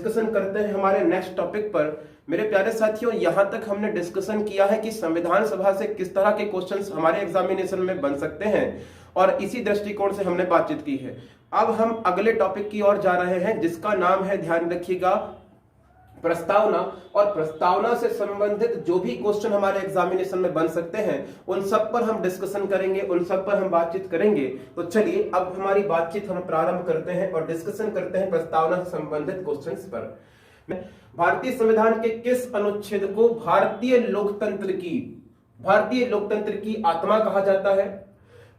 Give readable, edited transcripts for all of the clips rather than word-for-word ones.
Discussion करते हैं हमारे नेक्स्ट टॉपिक पर। मेरे प्यारे साथियों, यहां तक हमने डिस्कशन किया है कि संविधान सभा से किस तरह के क्वेश्चंस हमारे एग्जामिनेशन में बन सकते हैं और इसी दृष्टिकोण से हमने बातचीत की है। अब हम अगले टॉपिक की ओर जा रहे हैं जिसका नाम है, ध्यान रखिएगा, प्रस्तावना। और प्रस्तावना से संबंधित जो भी क्वेश्चन हमारे एग्जामिनेशन में बन सकते हैं उन सब पर हम डिस्कशन करेंगे, उन सब पर हम बातचीत करेंगे। तो चलिए अब हमारी बातचीत हम प्रारंभ करते हैं और डिस्कशन करते हैं प्रस्तावना से संबंधित क्वेश्चंस पर। भारतीय संविधान के किस अनुच्छेद को भारतीय लोकतंत्र की आत्मा कहा जाता है?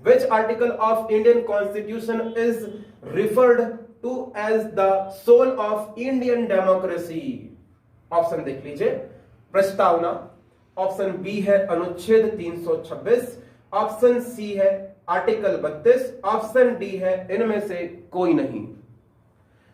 Which article of Indian Constitution is referred to as the soul of Indian democracy? Option देख लीजिए, प्रस्तावना, ऑप्शन बी है अनुच्छेद 326, ऑप्शन सी है आर्टिकल 32, ऑप्शन डी है इनमें से कोई नहीं।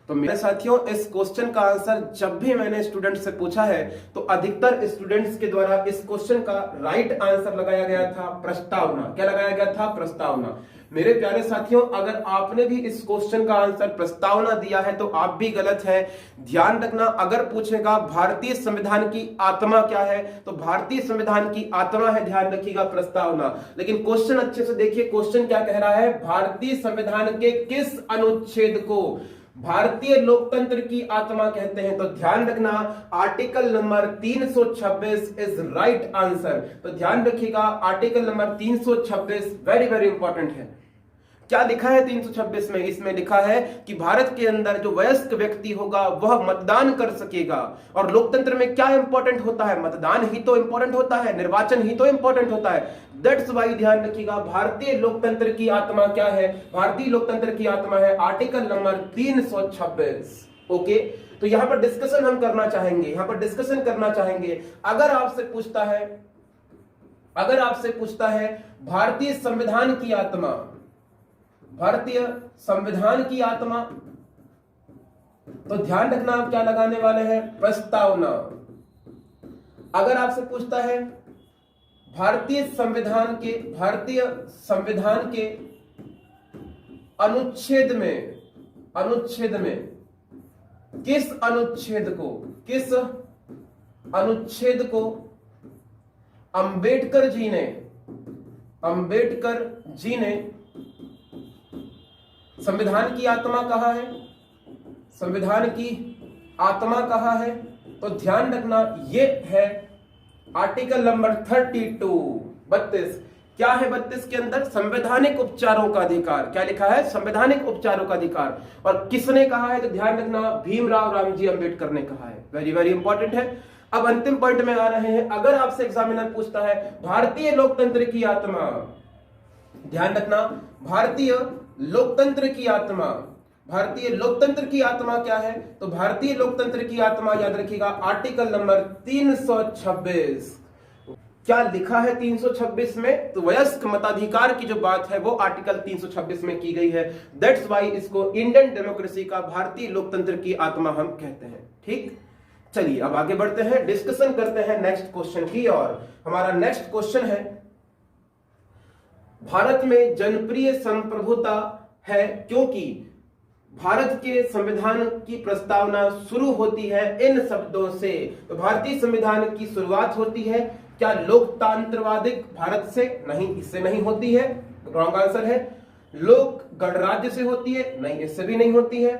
तो मेरे साथियों, इस क्वेश्चन का आंसर जब भी मैंने स्टूडेंट से पूछा है तो अधिकतर स्टूडेंट्स के द्वारा इस क्वेश्चन का राइट आंसर लगाया गया था प्रस्तावना। क्या लगाया गया था? प्रस्तावना। मेरे प्यारे साथियों, अगर आपने भी इस क्वेश्चन का आंसर प्रस्तावना दिया है तो आप भी गलत है। ध्यान रखना, अगर पूछेगा भारतीय संविधान की आत्मा क्या है तो भारतीय संविधान की आत्मा है, ध्यान रखिएगा, प्रस्तावना। लेकिन क्वेश्चन अच्छे से देखिए, क्वेश्चन क्या कह रहा है? भारतीय संविधान के किस अनुच्छेद को भारतीय लोकतंत्र की आत्मा कहते हैं? तो ध्यान रखना, article number 326 is right answer. तो ध्यान रखिएगा, article number 326 very very important है। क्या लिखा है 326 में? इसमें लिखा है कि भारत के अंदर जो वयस्क व्यक्ति होगा वह मतदान कर सकेगा। और लोकतंत्र में क्या इंपॉर्टेंट होता है? मतदान ही तो इंपॉर्टेंट होता है, निर्वाचन ही तो इंपॉर्टेंट होता है। दैट्स वाई ध्यान रखिएगा, भारतीय लोकतंत्र की आत्मा क्या है? भारतीय लोकतंत्र की आत्मा है आर्टिकल नंबर 326। ओके, तो यहां पर डिस्कशन हम करना चाहेंगे, अगर आपसे पूछता है भारतीय संविधान की आत्मा, तो ध्यान रखना आप क्या लगाने वाले हैं? प्रस्तावना। अगर आपसे पूछता है भारतीय संविधान के अनुच्छेद में किस अनुच्छेद को अंबेडकर जी ने संविधान की आत्मा कहा है, तो ध्यान रखना ये है आर्टिकल नंबर 32। क्या है 32 के अंदर? संवैधानिक उपचारों का अधिकार। क्या लिखा है? संवैधानिक उपचारों का अधिकार। और किसने कहा है? तो ध्यान रखना, भीमराव रामजी अंबेडकर ने कहा है। वेरी वेरी इंपॉर्टेंट है। अब अंतिम पॉइंट में आ रहे हैं, अगर आपसे एग्जामिनर पूछता है भारतीय लोकतंत्र की आत्मा, ध्यान रखना, भारतीय लोकतंत्र की आत्मा क्या है? तो भारतीय लोकतंत्र की आत्मा याद रखिएगा आर्टिकल नंबर 326। क्या लिखा है 326 में? तो वयस्क मताधिकार की जो बात है वो आर्टिकल 326 में की गई है। दैट्स वाई इसको इंडियन डेमोक्रेसी का, भारतीय लोकतंत्र की आत्मा हम कहते हैं। ठीक, चलिए अब आगे बढ़ते हैं, डिस्कशन करते हैं नेक्स्ट क्वेश्चन की। और हमारा नेक्स्ट क्वेश्चन है, भारत में जनप्रिय संप्रभुता है क्योंकि भारत के संविधान की प्रस्तावना शुरू होती है इन शब्दों से। तो भारतीय संविधान की शुरुआत होती है क्या लोकतांत्रवादी भारत से? नहीं, इससे नहीं होती है, रॉन्ग आंसर है। लोक गणराज्य से होती है? नहीं, इससे भी नहीं होती है।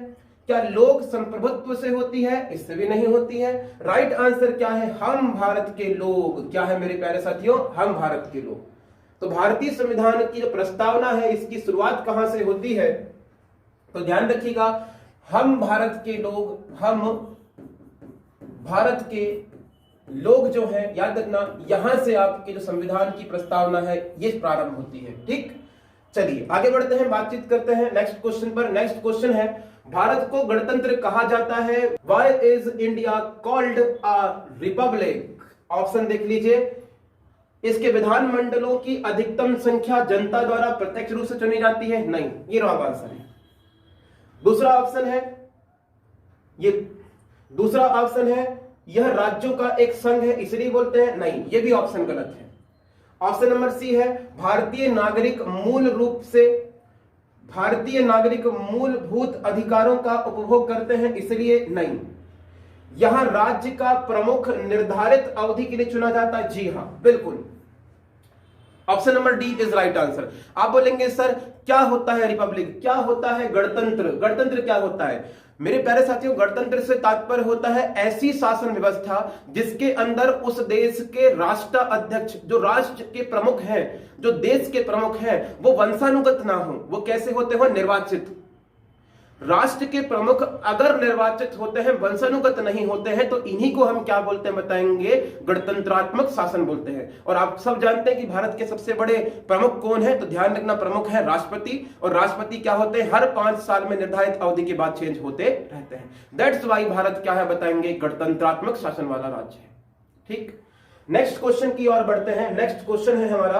क्या लोक संप्रभुत्व से होती है? इससे भी नहीं होती है। राइट आंसर क्या है? हम भारत के लोग। क्या है मेरे प्यारे साथियों? हम भारत के लोग। तो भारतीय संविधान की जो प्रस्तावना है इसकी शुरुआत कहां से होती है? तो ध्यान रखिएगा, हम भारत के लोग जो है, याद रखना, यहां से आपके जो संविधान की प्रस्तावना है ये प्रारंभ होती है। ठीक, चलिए आगे बढ़ते हैं, बातचीत करते हैं नेक्स्ट क्वेश्चन पर। नेक्स्ट क्वेश्चन है, भारत को गणतंत्र कहा जाता है, why is India called a republic? Option देख लीजिए, इसके विधानमंडलों की अधिकतम संख्या जनता द्वारा प्रत्यक्ष रूप से चुनी जाती है? नहीं, ये रॉन्ग आंसर है। दूसरा ऑप्शन है यह राज्यों का एक संघ है इसलिए बोलते हैं? नहीं, ये भी ऑप्शन गलत है। ऑप्शन नंबर सी है भारतीय नागरिक मूलभूत अधिकारों का उपभोग करते हैं इसलिए? नहीं। यहां राज्य का प्रमुख निर्धारित अवधि के लिए चुना जाता है? जी हां, बिल्कुल, option number D is right answer. आप बोलेंगे सर क्या होता है रिपब्लिक, क्या होता है गणतंत्र, गणतंत्र क्या होता है? मेरे प्यारे साथियों, गणतंत्र से तात्पर्य होता है ऐसी शासन व्यवस्था जिसके अंदर उस देश के राष्ट्र अध्यक्ष, जो राष्ट्र के प्रमुख हैं, जो देश के प्रमुख हैं, वो वंशानुगत ना हो। वो कैसे होते हो? निर्वाचित। राष्ट्र के प्रमुख अगर निर्वाचित होते हैं, वंशानुगत नहीं होते हैं, तो इन्हीं को हम क्या बोलते हैं बताएंगे? गणतंत्रात्मक शासन बोलते हैं। और आप सब जानते हैं कि भारत के सबसे बड़े प्रमुख कौन है? तो ध्यान रखना, प्रमुख है राष्ट्रपति। और राष्ट्रपति क्या होते हैं? हर 5 साल में निर्धारित अवधि के बाद चेंज होते रहते हैं। दैट्स वाई भारत क्या है बताएंगे? गणतंत्रात्मक शासन वाला राज्य है। ठीक, नेक्स्ट क्वेश्चन की ओर बढ़ते हैं। नेक्स्ट क्वेश्चन है हमारा,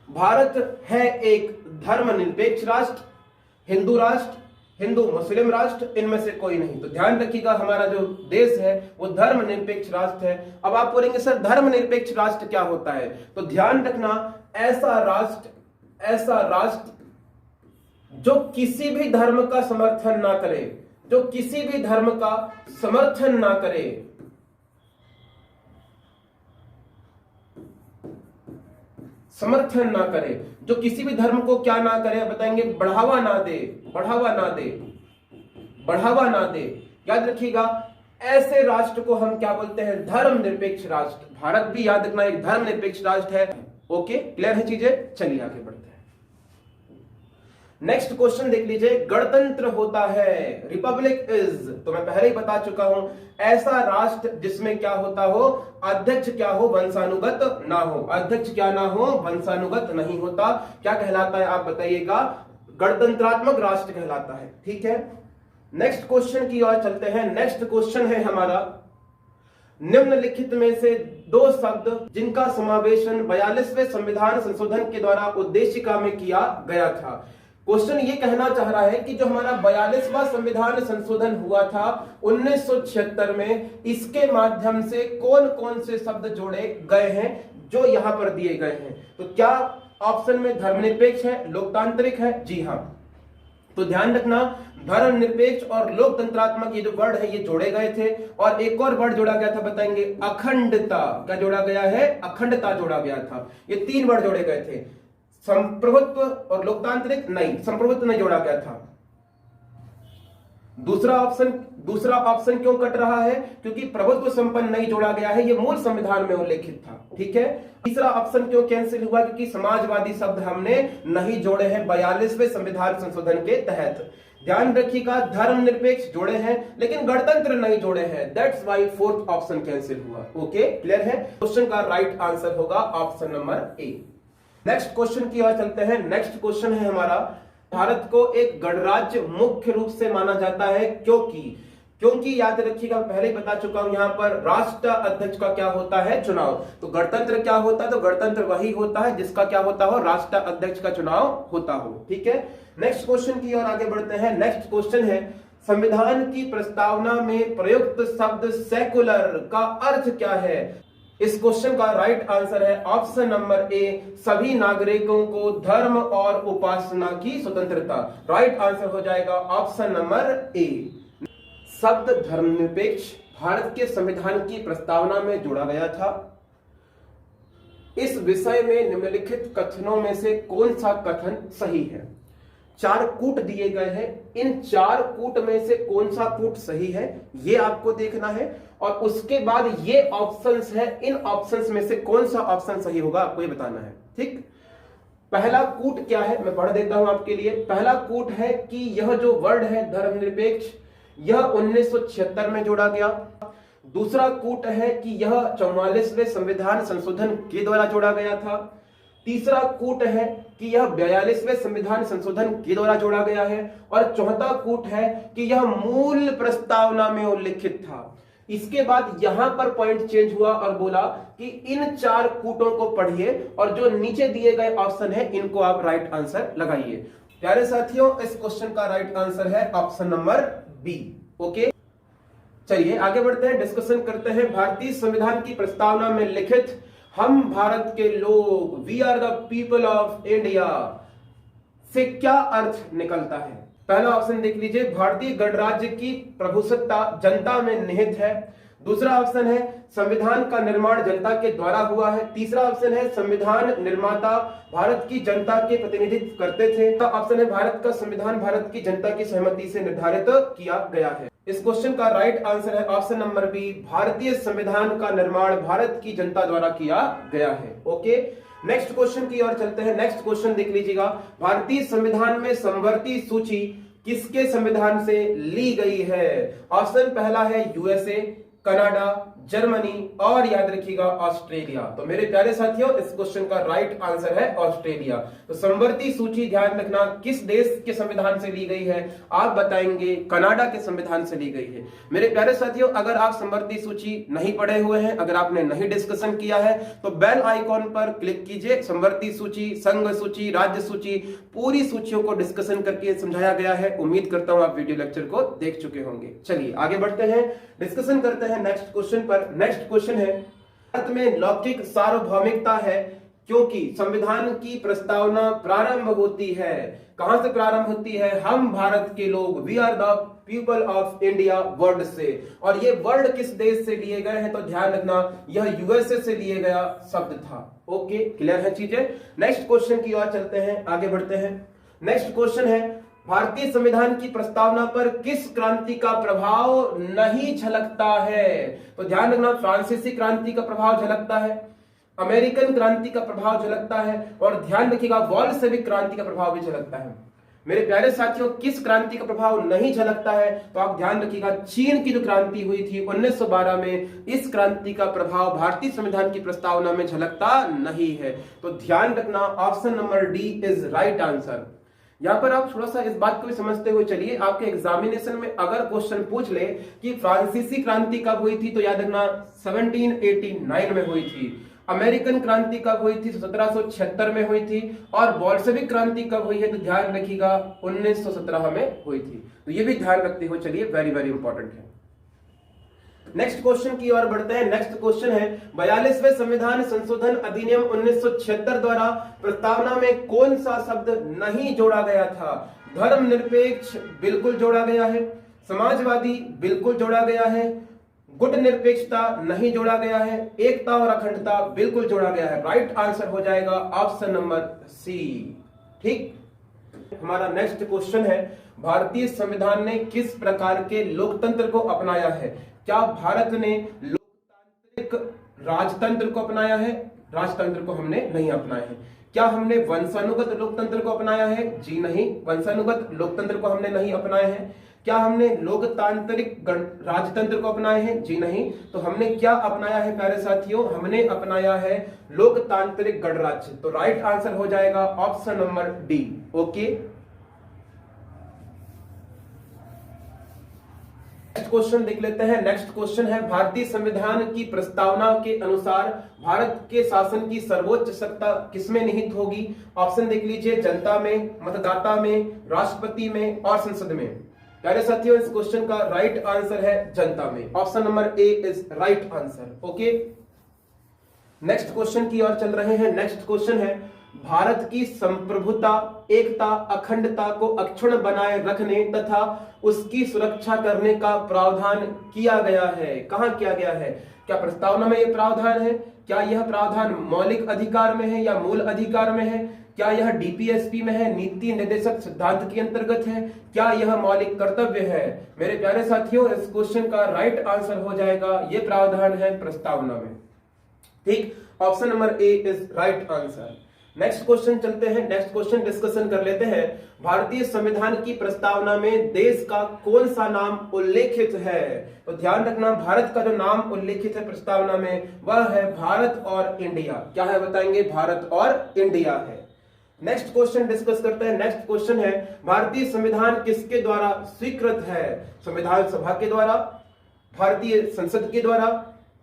भारत है एक धर्मनिरपेक्ष राष्ट्र, हिंदू राष्ट्र, हिंदू मुस्लिम राष्ट्र, इनमें से कोई नहीं। तो ध्यान रखिएगा, हमारा जो देश है वो धर्मनिरपेक्ष राष्ट्र है। अब आप बोलेंगे सर धर्मनिरपेक्ष राष्ट्र क्या होता है? तो ध्यान रखना, ऐसा राष्ट्र जो किसी भी धर्म का समर्थन ना करे, जो किसी भी धर्म का समर्थन ना करे, समर्थन ना करे, जो किसी भी धर्म को क्या ना करे बताएंगे? बढ़ावा ना दे, बढ़ावा ना दे, बढ़ावा ना दे। याद रखिएगा, ऐसे राष्ट्र को हम क्या बोलते हैं? धर्मनिरपेक्ष राष्ट्र। भारत भी याद रखना एक धर्मनिरपेक्ष राष्ट्र है। ओके, क्लियर है चीजें? चलिए आगे बढ़ते हैं। नेक्स्ट क्वेश्चन देख लीजिए, गणतंत्र होता है, रिपब्लिक इज, तो मैं पहले ही बता चुका हूं, ऐसा राष्ट्र जिसमें क्या होता हो? अध्यक्ष क्या हो? वंशानुगत ना हो। अध्यक्ष क्या ना हो? वंशानुगत नहीं होता। क्या कहलाता है आप बताइएगा? गणतंत्रात्मक राष्ट्र कहलाता है। ठीक है, नेक्स्ट क्वेश्चन की ओर चलते हैं। नेक्स्ट क्वेश्चन है हमारा, निम्नलिखित में से 2 शब्द जिनका समावेशन 42वें संविधान संशोधन के द्वारा उद्देशिका में किया गया था। क्वेश्चन ये कहना चाह रहा है कि जो हमारा 42वां संविधान संशोधन हुआ था 1976 में, इसके माध्यम से कौन कौन से शब्द जोड़े गए हैं जो यहां पर दिए गए हैं? तो क्या ऑप्शन में धर्मनिरपेक्ष है, लोकतांत्रिक है? जी हां। तो ध्यान रखना, धर्मनिरपेक्ष और लोकतंत्रात्मक ये जो वर्ड है ये जोड़े गए थे। और एक और वर्ड जोड़ा गया था बताएंगे? अखंडता। क्या जोड़ा गया है? अखंडता जोड़ा गया था। ये 3 वर्ड जोड़े गए थे। संप्रभुत्व और लोकतांत्रिक नहीं, संप्रभुत्व नहीं जोड़ा गया था। दूसरा ऑप्शन क्यों कट रहा है? क्योंकि प्रभुत्व संपन्न नहीं जोड़ा गया है, ये मूल संविधान में उल्लेखित था। ठीक है, तीसरा ऑप्शन क्यों कैंसिल हुआ? क्योंकि समाजवादी शब्द हमने नहीं जोड़े हैं 42वें संविधान संशोधन के तहत। ध्यान रखिएगा, धर्मनिरपेक्ष जोड़े हैं लेकिन गणतंत्र नहीं जोड़े हैं। That's why 4th option cancel हुआ। ओके, क्लियर है? क्वेश्चन का राइट आंसर होगा option number A. Next question की ओर चलते हैं। नेक्स्ट क्वेश्चन है हमारा, भारत को एक गणराज्य मुख्य रूप से माना जाता है क्योंकि याद रखिएगा, पहले ही बता चुका हूं, यहां पर राष्ट्र अध्यक्ष का क्या होता है? चुनाव। तो गणतंत्र क्या होता है? तो गणतंत्र वही होता है जिसका क्या होता हो? राष्ट्र अध्यक्ष का चुनाव होता हो। ठीक है, नेक्स्ट क्वेश्चन की ओर आगे बढ़ते हैं। नेक्स्ट क्वेश्चन है, संविधान की प्रस्तावना में प्रयुक्त शब्द सेकुलर का अर्थ क्या है? इस क्वेश्चन का राइट आंसर है ऑप्शन नंबर ए, सभी नागरिकों को धर्म और उपासना की स्वतंत्रता। राइट आंसर हो जाएगा ऑप्शन नंबर ए। शब्द धर्मनिरपेक्ष भारत के संविधान की प्रस्तावना में जोड़ा गया था। इस विषय में निम्नलिखित कथनों में से कौन सा कथन सही है? 4 कूट दिए गए हैं, इन 4 कूट में से कौन सा कूट सही है ये आपको देखना है। और उसके बाद ये ऑप्शंस है, इन ऑप्शंस में से कौन सा ऑप्शन सही होगा आपको ये बताना है। ठीक, पहला कूट क्या है मैं पढ़ देता हूं आपके लिए। पहला कूट है कि यह जो वर्ड है धर्मनिरपेक्ष, यह 1976 में जोड़ा गया। दूसरा कूट है कि यह 44वें संविधान संशोधन के द्वारा जोड़ा गया था। तीसरा कूट है कि यह 42वें संविधान संशोधन के द्वारा जोड़ा गया है। और चौथा कूट है कि यह मूल प्रस्तावना में उल्लिखित था। इसके बाद यहां पर पॉइंट चेंज हुआ और बोला कि इन 4 कूटों को पढ़िए और जो नीचे दिए गए ऑप्शन है इनको आप राइट आंसर लगाइए। प्यारे साथियों, इस क्वेश्चन का राइट आंसर है ऑप्शन नंबर बी। ओके, चलिए आगे बढ़ते हैं, डिस्कशन करते हैं। भारतीय संविधान की प्रस्तावना में लिखित हम भारत के लोग, we are the people of India से क्या अर्थ निकलता है? पहला ऑप्शन देख लीजिए, भारतीय गणराज्य की प्रभुसत्ता जनता में निहित है। दूसरा ऑप्शन है संविधान का निर्माण जनता के द्वारा हुआ है। तीसरा ऑप्शन है संविधान निर्माता भारत की जनता के प्रतिनिधित्व करते थे। चौथा ऑप्शन है भारत का संविधान भारत की जनता की सहमति से निर्धारित किया गया है। इस क्वेश्चन का राइट आंसर है ऑप्शन नंबर बी, भारतीय संविधान का निर्माण भारत की जनता द्वारा किया गया है। ओके, नेक्स्ट क्वेश्चन की ओर चलते हैं। नेक्स्ट क्वेश्चन देख लीजिएगा, भारतीय संविधान में समवर्ती सूची किसके संविधान से ली गई है? ऑप्शन पहला है यूएसए, कनाडा, जर्मनी और याद रखिएगा ऑस्ट्रेलिया। तो मेरे प्यारे साथियों, इस क्वेश्चन का राइट आंसर है ऑस्ट्रेलिया। तो समवर्ती सूची ध्यान रखना किस देश के संविधान से ली गई है? आप बताएंगे कनाडा के संविधान से ली गई है। मेरे प्यारे साथियों, अगर आप समवर्ती सूची नहीं पढ़े हुए हैं, अगर आपने नहीं डिस्कशन किया है, तो बेल आइकॉन पर क्लिक कीजिए। समवर्ती सूची, संघ सूची, राज्य सूची, पूरी सूचियों को डिस्कशन करके समझाया गया है। उम्मीद करता हूं आप वीडियो लेक्चर को देख चुके होंगे। चलिए आगे बढ़ते हैं, डिस्कशन करते हैं नेक्स्ट क्वेश्चन पर। नेक्स्ट क्वेश्चन है, भारत में लौकिक सार्वभौमिकता है क्योंकि संविधान की प्रस्तावना प्रारंभ होती है। कहां से प्रारंभ होती है? हम भारत के लोग, we are the people of India word से। और ये वर्ड किस देश से लिए गए हैं? तो ध्यान रखना, यह यूएसए से लिए गया शब्द था। ओके, क्लियर है चीजें? नेक्स्ट क्वेश्चन की ओर चलते हैं, आगे बढ़ते हैं। नेक्स्ट क्वेश्चन है, भारतीय संविधान की प्रस्तावना पर किस क्रांति का प्रभाव नहीं झलकता है? तो ध्यान रखना, फ्रांसीसी क्रांति का प्रभाव झलकता है, अमेरिकन क्रांति का प्रभाव झलकता है और ध्यान रखिएगा बोल्शेविक क्रांति का प्रभाव भी झलकता है। मेरे प्यारे साथियों, किस क्रांति का प्रभाव नहीं झलकता है? तो आप ध्यान रखिएगा, चीन की जो क्रांति हुई थी 1912 में, इस क्रांति का प्रभाव भारतीय संविधान की प्रस्तावना में झलकता नहीं है। तो ध्यान रखना, option number D is right answer. यहां पर आप थोड़ा सा इस बात को भी समझते हुए चलिए, आपके एग्जामिनेशन में अगर क्वेश्चन पूछ ले कि फ्रांसीसी क्रांति कब हुई थी, तो याद रखना 1789 में हुई थी। अमेरिकन क्रांति कब हुई थी? 1776 में हुई थी। और बोल्शेविक क्रांति कब हुई है? तो ध्यान रखिएगा 1917 में हुई थी। तो ये भी ध्यान रखते हुए चलिए, वेरी वेरी इंपॉर्टेंट है। नेक्स्ट क्वेश्चन की ओर बढ़ते हैं। नेक्स्ट क्वेश्चन है, 42वें संविधान संशोधन अधिनियम 1976 द्वारा प्रस्तावना में कौन सा शब्द नहीं जोड़ा गया था? धर्मनिरपेक्ष बिल्कुल जोड़ा गया है, समाजवादी बिल्कुल जोड़ा गया है, गुट निरपेक्षता नहीं जोड़ा गया है, एकता और अखंडता बिल्कुल जोड़ा गया है। राइट आंसर हो जाएगा ऑप्शन नंबर सी। ठीक, हमारा नेक्स्ट क्वेश्चन है, भारतीय संविधान ने किस प्रकार के लोकतंत्र को अपनाया है? क्या भारत ने लोकतांत्रिक राजतंत्र को अपनाया है? राजतंत्र को हमने नहीं अपनाया है। क्या हमने वंशानुगत लोकतंत्र को अपनाया है? जी नहीं, वंशानुगत लोकतंत्र को हमने नहीं अपनाया है। क्या हमने लोकतांत्रिक राजतंत्र को अपनाए हैं? जी नहीं। तो हमने क्या अपनाया है प्यारे साथियों? हमने अपनाया है लोकतांत्रिक गणराज्य। तो राइट आंसर हो जाएगा option number D. Okay, next question देख लेते हैं। नेक्स्ट क्वेश्चन है, भारतीय संविधान की प्रस्तावना के अनुसार भारत के शासन की सर्वोच्च सत्ता किसमें निहित होगी? ऑप्शन देख लीजिए, जनता में, मतदाता में, राष्ट्रपति में और संसद में। प्यारे साथियों, इस क्वेश्चन का राइट आंसर है जनता में। Option number A is right answer. Okay, next question की ओर चल रहे हैं। नेक्स्ट क्वेश्चन है, भारत की संप्रभुता, एकता, अखंडता को अक्षुण्ण बनाए रखने तथा उसकी सुरक्षा करने का प्रावधान किया गया है। कहां किया गया है? क्या प्रस्तावना में यह प्रावधान है? क्या यह प्रावधान मौलिक अधिकार में है या मूल अधिकार में है? क्या यह डीपीएसपी में है, नीति निर्देशक सिद्धांत के अंतर्गत है? क्या यह मौलिक कर्तव्य है? मेरे प्यारे साथियों, इस क्वेश्चन का राइट आंसर हो जाएगा, यह प्रावधान है प्रस्तावना में। ठीक, option number A is right answer. Next question चलते हैं, नेक्स्ट क्वेश्चन डिस्कशन कर लेते हैं। भारतीय संविधान की प्रस्तावना में देश का कौन सा नाम उल्लेखित है? तो ध्यान रखना, भारत का जो नाम उल्लेखित है प्रस्तावना में वह है भारत और इंडिया। क्या है बताएंगे? भारत और इंडिया है। नेक्स्ट क्वेश्चन डिस्कस करते हैं। नेक्स्ट क्वेश्चन है, भारतीय संविधान किसके द्वारा स्वीकृत है? संविधान सभा के द्वारा, भारतीय संसद के द्वारा,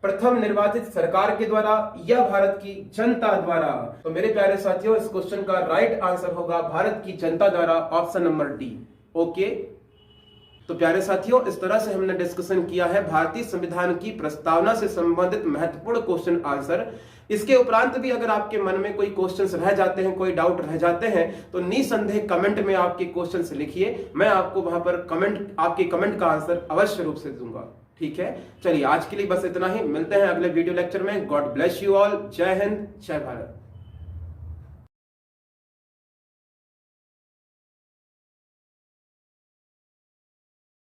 प्रथम निर्वाचित सरकार के द्वारा या भारत की जनता द्वारा? तो मेरे प्यारे साथियों, इस क्वेश्चन का राइट आंसर होगा भारत की जनता द्वारा, ऑप्शन नंबर डी। ओके, तो प्यारे साथियों, इस तरह से हमने डिस्कशन किया है भारतीय संविधान की प्रस्तावना से संबंधित महत्वपूर्ण क्वेश्चन आंसर। इसके उपरांत भी अगर आपके मन में कोई क्वेश्चंस रह जाते हैं, कोई डाउट रह जाते हैं, तो निसंदेह कमेंट में आपके क्वेश्चंस लिखिए, मैं आपको वहां पर आपके कमेंट का आंसर अवश्य रूप से दूंगा। ठीक है, चलिए आज के लिए बस इतना ही, मिलते हैं अगले वीडियो लेक्चर में। God bless you all. जय हिंद, जय भारत।